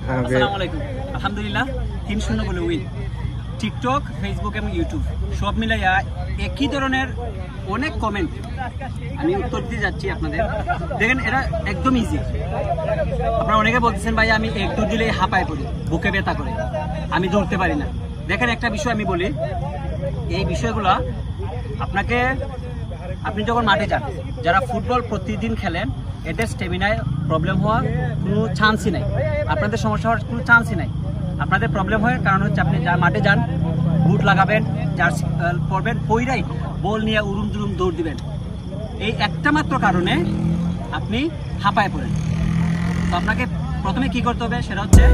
আসসালামু আলাইকুম। আলহামদুলিল্লাহ 3-0 বলে উইন। টিকটক, ফেসবুক এবং ইউটিউব সব মিলাইয়া একই ধরনের অনেক কমেন্ট আমি উত্তর দিতে যাচ্ছি আপনাদের। দেখেন এটা একদম ইজি। আপনারা অনেকে বলতেছেন ভাই আমি এক দৌড় দিলেই হাঁপায় পড়ি, বুকে ব্যথা করে, আমি দৌড়তে পারি না। দেখেন একটা বিষয় আমি বলি, এই বিষয়গুলো আপনি যখন মাঠে যান, যারা ফুটবল প্রতিদিন খেলেন এদের স্টেমিনায় প্রবলেম হওয়ার কোনো চান্সই নাই, আপনাদের সমস্যা হওয়ার কোনো চান্সই নাই। আপনাদের প্রবলেম হয় কারণ হচ্ছে আপনি মাঠে যান, বুট লাগাবেন, জার্সি পরবেন, পইরাই বল নিয়ে উড়ুম দুরুম দৌড় দিবেন। এই একটা মাত্র কারণে আপনি হাঁপায় পড়েন। তো আপনাকে প্রথমে কি করতে হবে সেটা হচ্ছে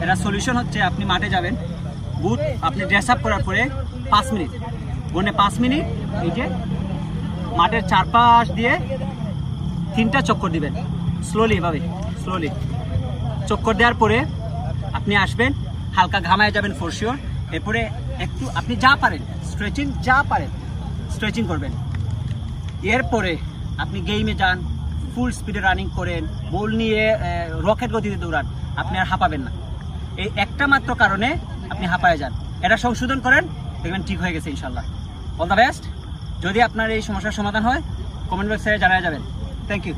এটা সলিউশন হচ্ছে আপনি মাঠে যাবেন, বুট আপনি ড্রেস আপ করার পরে 5 মিনিট গনে 5 মিনিট এই যে মাঠের চারপাশ দিয়ে 3টা চক্কর দিবেন, স্লোলি এভাবে স্লোলি চক্কর দেওয়ার পরে আপনি আসবেন, হালকা ঘামায় যাবেন ফর শিওর। এরপরে একটু আপনি যা পারেন স্ট্রেচিং করবেন। এরপরে আপনি গেমে যান, ফুল স্পিডে রানিং করেন, বল নিয়ে রকেট গতিতে দৌড়ান, আপনি আর হাঁপাবেন না। এই একটা মাত্র কারণে আপনি হাঁপায় যান। এটা সংশোধন করেন, দেখবেন ঠিক হয়ে গেছে ইনশাল্লাহ। All the best. যদি আপনার এই সমস্যার সমাধান হয় কমেন্ট বক্সে জানায় যাবেন। Thank you.